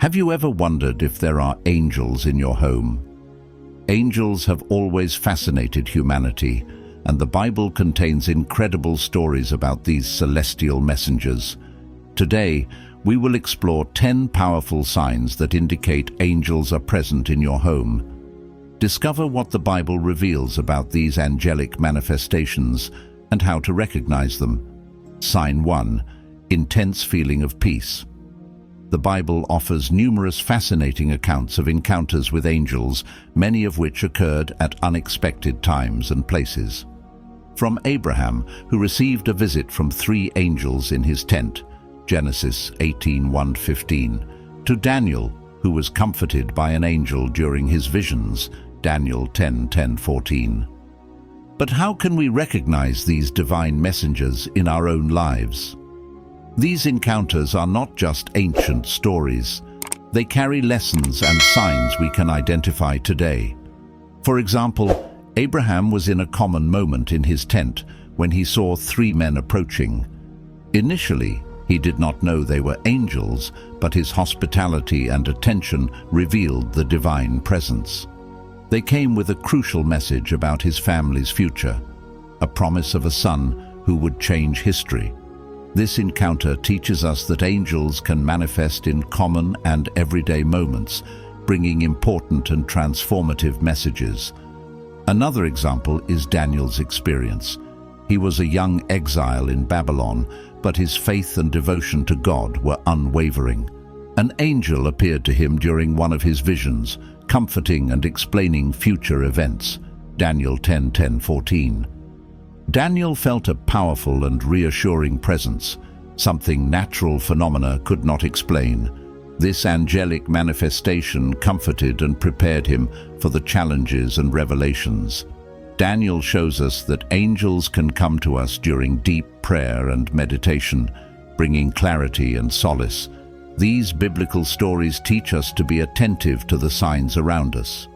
Have you ever wondered if there are angels in your home? Angels have always fascinated humanity, and the Bible contains incredible stories about these celestial messengers. Today, we will explore 10 powerful signs that indicate angels are present in your home. Discover what the Bible reveals about these angelic manifestations and how to recognize them. Sign 1. Intense feeling of peace. The Bible offers numerous fascinating accounts of encounters with angels, many of which occurred at unexpected times and places. From Abraham, who received a visit from 3 angels in his tent, Genesis 18:1-15, to Daniel, who was comforted by an angel during his visions, Daniel 10:10-14. But how can we recognize these divine messengers in our own lives? These encounters are not just ancient stories. They carry lessons and signs we can identify today. For example, Abraham was in a common moment in his tent when he saw 3 men approaching. Initially, he did not know they were angels, but his hospitality and attention revealed the divine presence. They came with a crucial message about his family's future, a promise of a son who would change history. This encounter teaches us that angels can manifest in common and everyday moments, bringing important and transformative messages. Another example is Daniel's experience. He was a young exile in Babylon, but his faith and devotion to God were unwavering. An angel appeared to him during one of his visions, comforting and explaining future events. Daniel 10:10-14. Daniel felt a powerful and reassuring presence, something natural phenomena could not explain. This angelic manifestation comforted and prepared him for the challenges and revelations. Daniel shows us that angels can come to us during deep prayer and meditation, bringing clarity and solace. These biblical stories teach us to be attentive to the signs around us.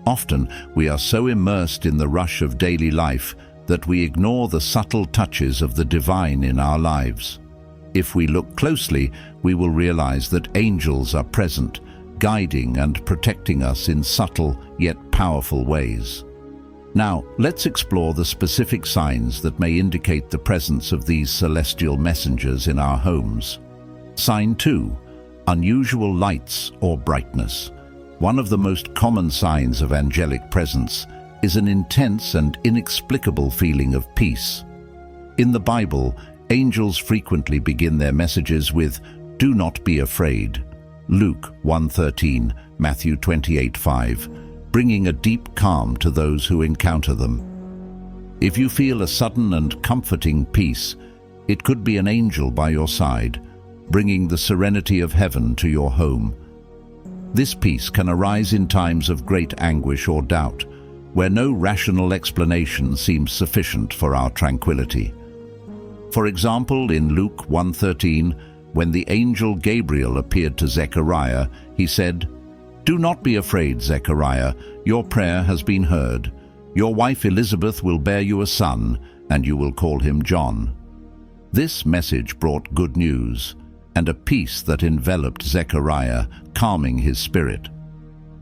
Often, we are so immersed in the rush of daily life that we ignore the subtle touches of the divine in our lives. If we look closely, we will realize that angels are present, guiding and protecting us in subtle yet powerful ways. Now, let's explore the specific signs that may indicate the presence of these celestial messengers in our homes. Sign 2. Unusual lights or brightness. One of the most common signs of angelic presence is an intense and inexplicable feeling of peace. In the Bible, angels frequently begin their messages with, "Do not be afraid." Luke 1:13, Matthew 28:5, bringing a deep calm to those who encounter them. If you feel a sudden and comforting peace, it could be an angel by your side, bringing the serenity of heaven to your home. This peace can arise in times of great anguish or doubt, where no rational explanation seems sufficient for our tranquility. For example, in Luke 1:13, when the angel Gabriel appeared to Zechariah, he said, "Do not be afraid, Zechariah, your prayer has been heard. Your wife Elizabeth will bear you a son, and you will call him John." This message brought good news and a peace that enveloped Zechariah, calming his spirit.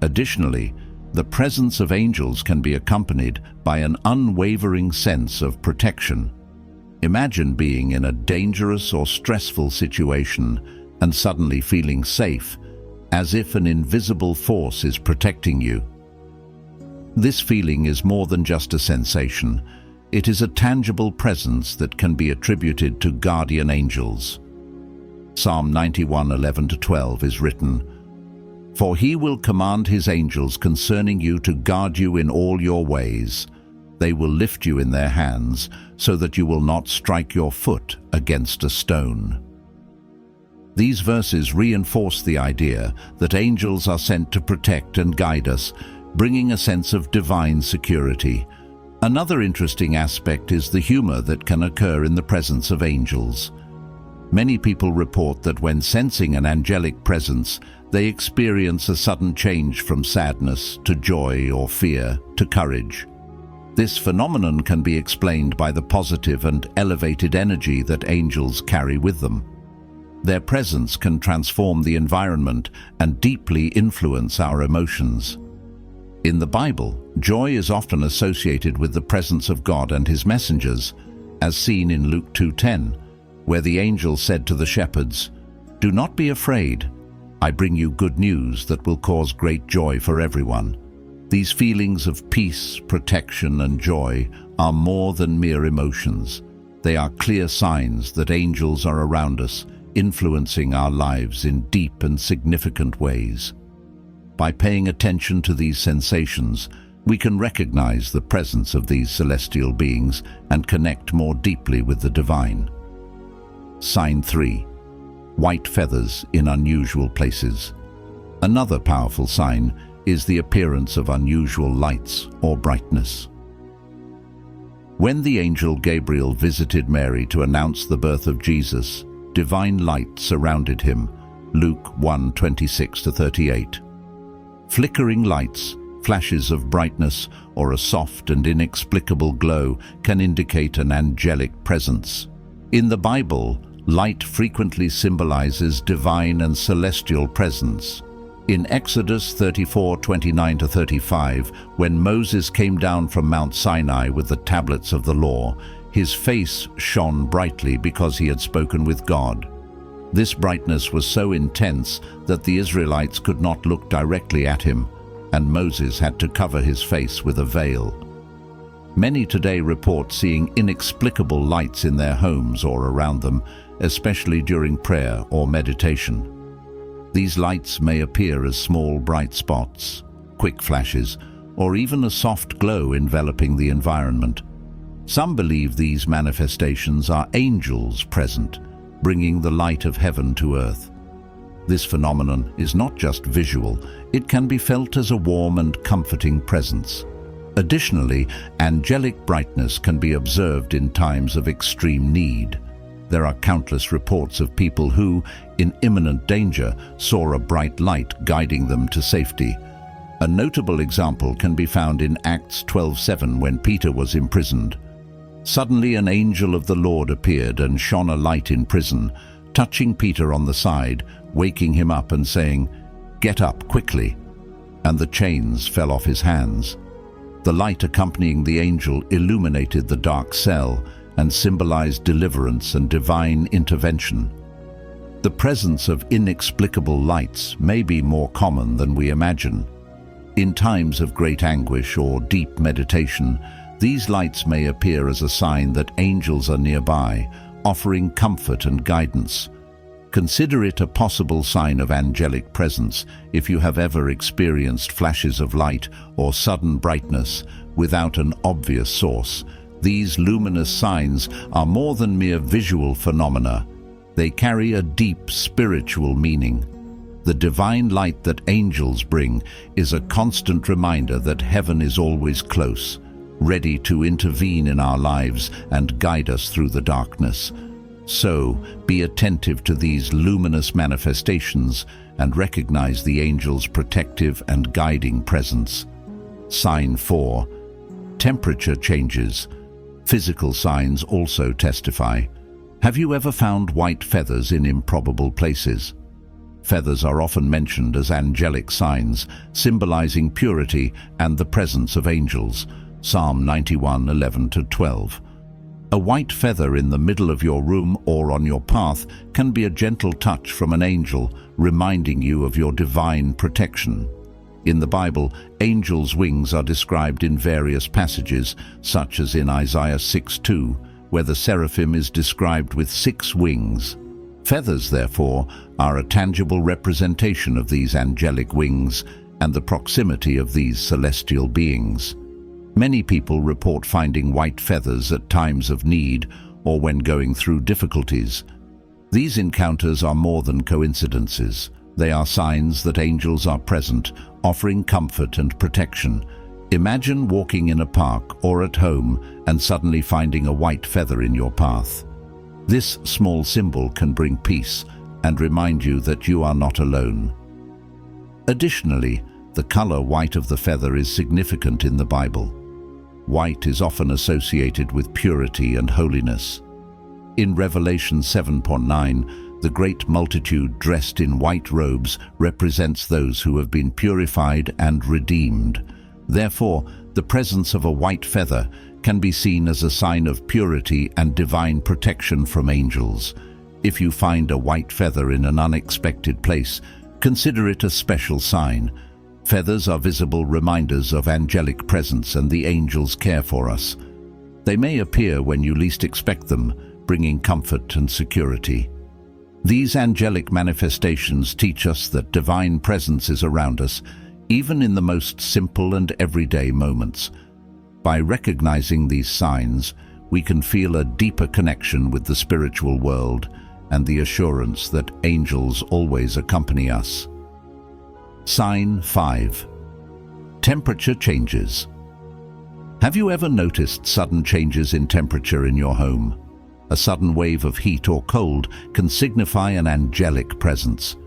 Additionally, the presence of angels can be accompanied by an unwavering sense of protection. Imagine being in a dangerous or stressful situation and suddenly feeling safe, as if an invisible force is protecting you. This feeling is more than just a sensation. It is a tangible presence that can be attributed to guardian angels. Psalm 91:11-12 is written, "For he will command his angels concerning you to guard you in all your ways. They will lift you in their hands, so that you will not strike your foot against a stone." These verses reinforce the idea that angels are sent to protect and guide us, bringing a sense of divine security. Another interesting aspect is the humor that can occur in the presence of angels. Many people report that when sensing an angelic presence, they experience a sudden change from sadness to joy or fear to courage. This phenomenon can be explained by the positive and elevated energy that angels carry with them. Their presence can transform the environment and deeply influence our emotions. In the Bible, joy is often associated with the presence of God and his messengers, as seen in Luke 2:10, where the angel said to the shepherds, "Do not be afraid. I bring you good news that will cause great joy for everyone." These feelings of peace, protection, and joy are more than mere emotions. They are clear signs that angels are around us, influencing our lives in deep and significant ways. By paying attention to these sensations, we can recognize the presence of these celestial beings and connect more deeply with the divine. Sign 3. White feathers in unusual places. Another powerful sign is the appearance of unusual lights or brightness. When the angel Gabriel visited Mary to announce the birth of Jesus, divine light surrounded him. Luke 1:26-38. Flickering lights, flashes of brightness, or a soft and inexplicable glow can indicate an angelic presence. In the Bible, light frequently symbolizes divine and celestial presence. In Exodus 34:29-35, when Moses came down from Mount Sinai with the tablets of the law, his face shone brightly because he had spoken with God. This brightness was so intense that the Israelites could not look directly at him, and Moses had to cover his face with a veil. Many today report seeing inexplicable lights in their homes or around them, especially during prayer or meditation. These lights may appear as small bright spots, quick flashes, or even a soft glow enveloping the environment. Some believe these manifestations are angels present, bringing the light of heaven to earth. This phenomenon is not just visual, it can be felt as a warm and comforting presence. Additionally, angelic brightness can be observed in times of extreme need. There are countless reports of people who, in imminent danger, saw a bright light guiding them to safety. A notable example can be found in Acts 12:7 when Peter was imprisoned. Suddenly an angel of the Lord appeared and shone a light in prison, touching Peter on the side, waking him up and saying, "Get up quickly," and the chains fell off his hands. The light accompanying the angel illuminated the dark cell and symbolized deliverance and divine intervention. The presence of inexplicable lights may be more common than we imagine. In times of great anguish or deep meditation, these lights may appear as a sign that angels are nearby, offering comfort and guidance. Consider it a possible sign of angelic presence if you have ever experienced flashes of light or sudden brightness without an obvious source. These luminous signs are more than mere visual phenomena. They carry a deep spiritual meaning. The divine light that angels bring is a constant reminder that heaven is always close, ready to intervene in our lives and guide us through the darkness. So, be attentive to these luminous manifestations and recognize the angel's protective and guiding presence. Sign 4. Temperature changes. Physical signs also testify. Have you ever found white feathers in improbable places? Feathers are often mentioned as angelic signs, symbolizing purity and the presence of angels. Psalm 91:11-12. A white feather in the middle of your room or on your path can be a gentle touch from an angel, reminding you of your divine protection. In the Bible, angels' wings are described in various passages, such as in Isaiah 6:2, where the seraphim is described with 6 wings. Feathers, therefore, are a tangible representation of these angelic wings and the proximity of these celestial beings. Many people report finding white feathers at times of need or when going through difficulties. These encounters are more than coincidences. They are signs that angels are present, offering comfort and protection. Imagine walking in a park or at home and suddenly finding a white feather in your path. This small symbol can bring peace and remind you that you are not alone. Additionally, the color white of the feather is significant in the Bible. White is often associated with purity and holiness. In Revelation 7:9, The great multitude dressed in white robes represents those who have been purified and redeemed. Therefore, the presence of a white feather can be seen as a sign of purity and divine protection from angels. If you find a white feather in an unexpected place, consider it a special sign. Feathers are visible reminders of angelic presence and the angels' care for us. They may appear when you least expect them, bringing comfort and security. These angelic manifestations teach us that divine presence is around us, even in the most simple and everyday moments. By recognizing these signs, we can feel a deeper connection with the spiritual world and the assurance that angels always accompany us. Sign 5. Temperature changes. Have you ever noticed sudden changes in temperature in your home? A sudden wave of heat or cold can signify an angelic presence.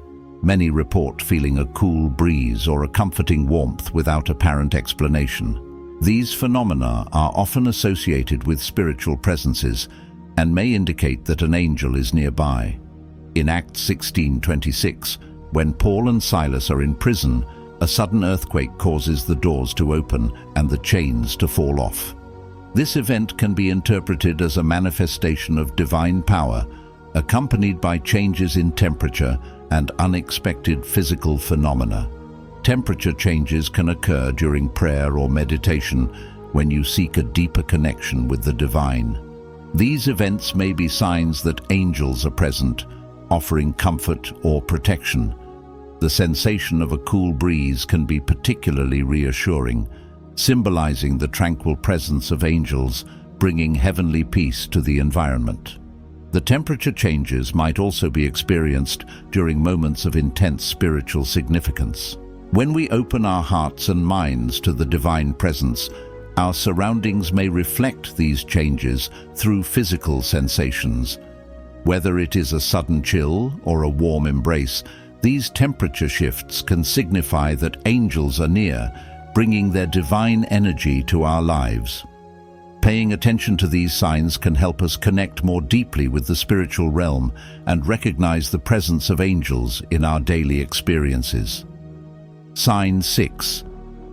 Many report feeling a cool breeze or a comforting warmth without apparent explanation. These phenomena are often associated with spiritual presences and may indicate that an angel is nearby. In Acts 16:26, when Paul and Silas are in prison, a sudden earthquake causes the doors to open and the chains to fall off. This event can be interpreted as a manifestation of divine power, accompanied by changes in temperature and unexpected physical phenomena. Temperature changes can occur during prayer or meditation when you seek a deeper connection with the divine. These events may be signs that angels are present, offering comfort or protection. The sensation of a cool breeze can be particularly reassuring, symbolizing the tranquil presence of angels, bringing heavenly peace to the environment. The temperature changes might also be experienced during moments of intense spiritual significance. When we open our hearts and minds to the divine presence, our surroundings may reflect these changes through physical sensations. Whether it is a sudden chill or a warm embrace, these temperature shifts can signify that angels are near, bringing their divine energy to our lives. Paying attention to these signs can help us connect more deeply with the spiritual realm and recognize the presence of angels in our daily experiences. Sign 6.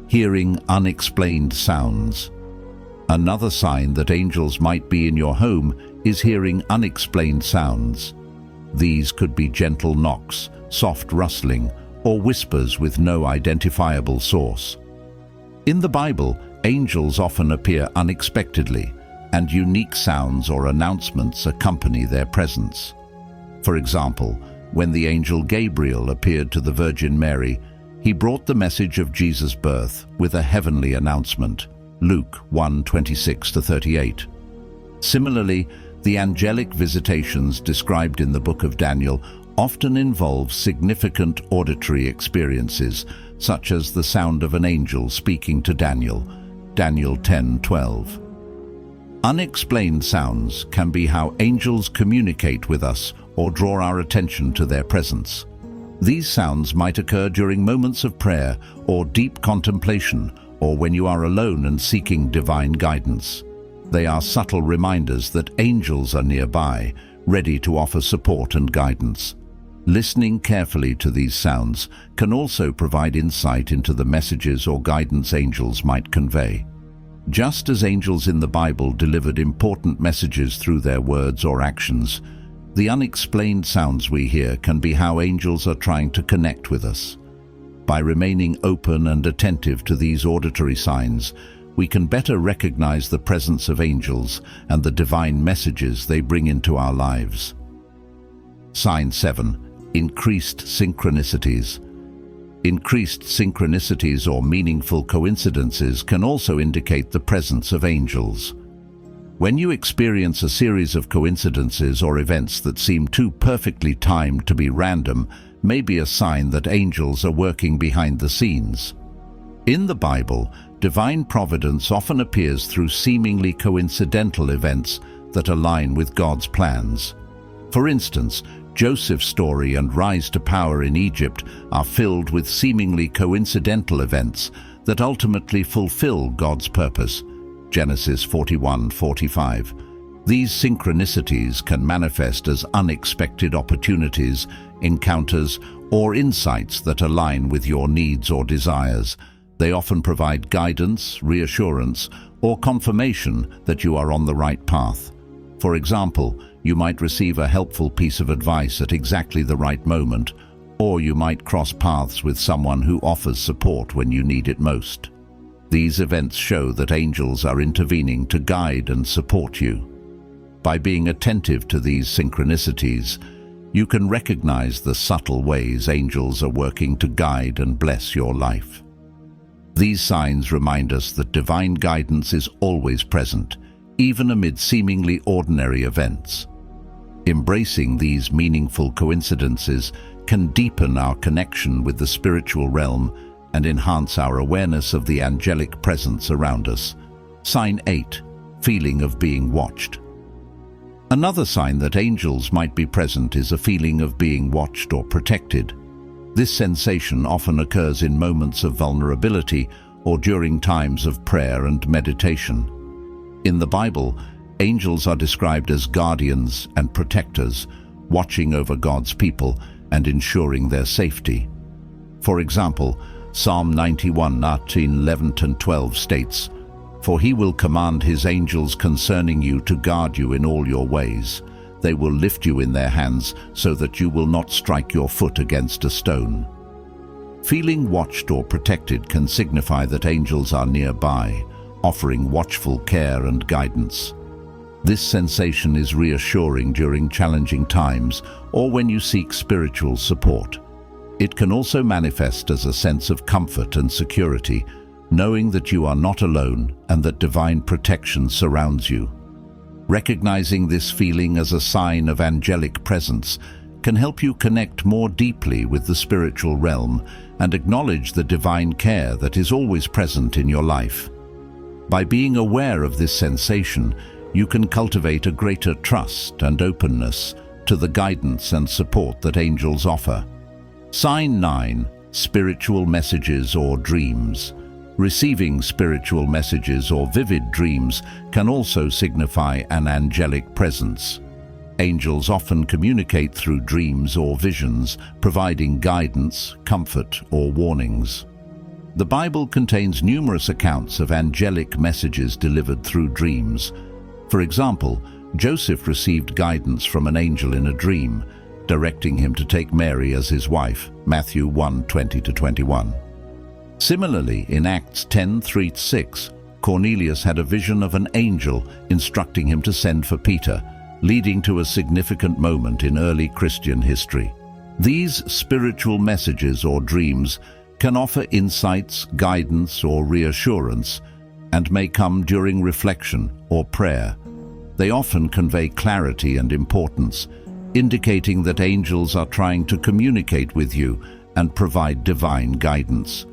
Hearing unexplained sounds. Another sign that angels might be in your home is hearing unexplained sounds. These could be gentle knocks, soft rustling, or whispers with no identifiable source. In the Bible, angels often appear unexpectedly, and unique sounds or announcements accompany their presence. For example, when the angel Gabriel appeared to the Virgin Mary, he brought the message of Jesus' birth with a heavenly announcement, Luke 1:26-38. Similarly, the angelic visitations described in the book of Daniel often involve significant auditory experiences, such as the sound of an angel speaking to Daniel, Daniel 10:12. Unexplained sounds can be how angels communicate with us or draw our attention to their presence. These sounds might occur during moments of prayer or deep contemplation, or when you are alone and seeking divine guidance. They are subtle reminders that angels are nearby, ready to offer support and guidance. Listening carefully to these sounds can also provide insight into the messages or guidance angels might convey. Just as angels in the Bible delivered important messages through their words or actions, the unexplained sounds we hear can be how angels are trying to connect with us. By remaining open and attentive to these auditory signs, we can better recognize the presence of angels and the divine messages they bring into our lives. Sign 7. Increased synchronicities. Increased synchronicities or meaningful coincidences can also indicate the presence of angels. When you experience a series of coincidences or events that seem too perfectly timed to be random, may be a sign that angels are working behind the scenes. In the Bible, divine providence often appears through seemingly coincidental events that align with God's plans. For instance, Joseph's story and rise to power in Egypt are filled with seemingly coincidental events that ultimately fulfill God's purpose. Genesis 41:45. These synchronicities can manifest as unexpected opportunities, encounters, or insights that align with your needs or desires. They often provide guidance, reassurance, or confirmation that you are on the right path. For example, you might receive a helpful piece of advice at exactly the right moment, or you might cross paths with someone who offers support when you need it most. These events show that angels are intervening to guide and support you. By being attentive to these synchronicities, you can recognize the subtle ways angels are working to guide and bless your life. These signs remind us that divine guidance is always present, even amid seemingly ordinary events. Embracing these meaningful coincidences can deepen our connection with the spiritual realm and enhance our awareness of the angelic presence around us. Sign 8. Feeling of being watched. Another sign that angels might be present is a feeling of being watched or protected. This sensation often occurs in moments of vulnerability or during times of prayer and meditation. In the Bible, angels are described as guardians and protectors, watching over God's people and ensuring their safety. For example, Psalm 91:11-12 states, "For he will command his angels concerning you to guard you in all your ways. They will lift you in their hands so that you will not strike your foot against a stone." Feeling watched or protected can signify that angels are nearby, offering watchful care and guidance. This sensation is reassuring during challenging times or when you seek spiritual support. It can also manifest as a sense of comfort and security, knowing that you are not alone and that divine protection surrounds you. Recognizing this feeling as a sign of angelic presence can help you connect more deeply with the spiritual realm and acknowledge the divine care that is always present in your life. By being aware of this sensation, you can cultivate a greater trust and openness to the guidance and support that angels offer. Sign 9. Spiritual messages or dreams. Receiving spiritual messages or vivid dreams can also signify an angelic presence. Angels often communicate through dreams or visions, providing guidance, comfort, or warnings. The Bible contains numerous accounts of angelic messages delivered through dreams. For example, Joseph received guidance from an angel in a dream, directing him to take Mary as his wife, Matthew 1:20-21. Similarly, in Acts 10:3-6, Cornelius had a vision of an angel instructing him to send for Peter, leading to a significant moment in early Christian history. These spiritual messages or dreams can offer insights, guidance, or reassurance, and may come during reflection or prayer. They often convey clarity and importance, indicating that angels are trying to communicate with you and provide divine guidance.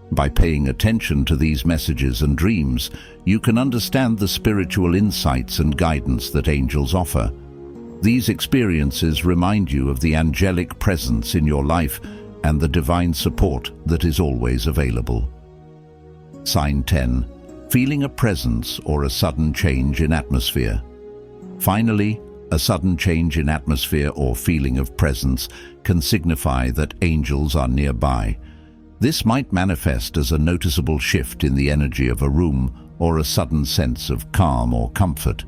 By paying attention to these messages and dreams, you can understand the spiritual insights and guidance that angels offer. These experiences remind you of the angelic presence in your life and the divine support that is always available. Sign 10. Feeling a presence or a sudden change in atmosphere. Finally, a sudden change in atmosphere or feeling of presence can signify that angels are nearby. This might manifest as a noticeable shift in the energy of a room or a sudden sense of calm or comfort.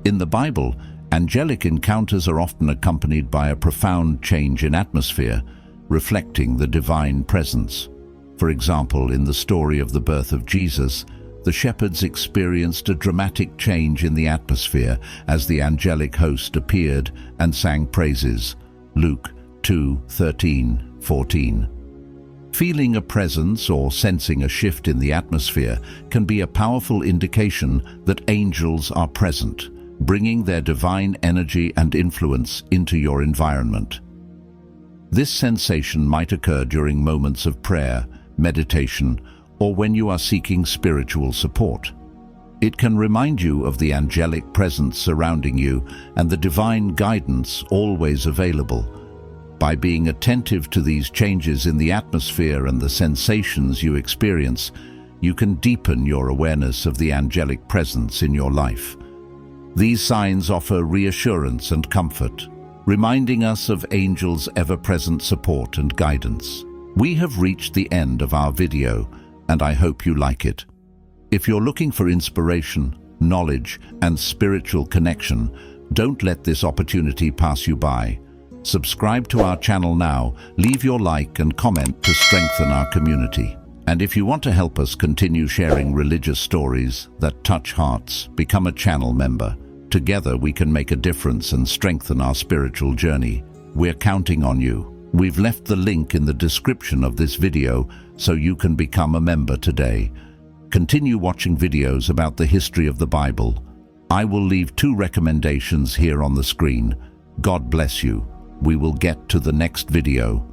In the Bible, angelic encounters are often accompanied by a profound change in atmosphere, reflecting the divine presence. For example, in the story of the birth of Jesus, the shepherds experienced a dramatic change in the atmosphere as the angelic host appeared and sang praises. Luke 2:13-14. Feeling a presence or sensing a shift in the atmosphere can be a powerful indication that angels are present, bringing their divine energy and influence into your environment. This sensation might occur during moments of prayer, meditation, or when you are seeking spiritual support. It can remind you of the angelic presence surrounding you and the divine guidance always available. By being attentive to these changes in the atmosphere and the sensations you experience, you can deepen your awareness of the angelic presence in your life. These signs offer reassurance and comfort, reminding us of angels' ever-present support and guidance. We have reached the end of our video, and I hope you like it. If you're looking for inspiration, knowledge, and spiritual connection, don't let this opportunity pass you by. Subscribe to our channel now, leave your like and comment to strengthen our community. And if you want to help us continue sharing religious stories that touch hearts, become a channel member. Together we can make a difference and strengthen our spiritual journey. We're counting on you. We've left the link in the description of this video so you can become a member today. Continue watching videos about the history of the Bible. I will leave 2 recommendations here on the screen. God bless you. We will get to the next video.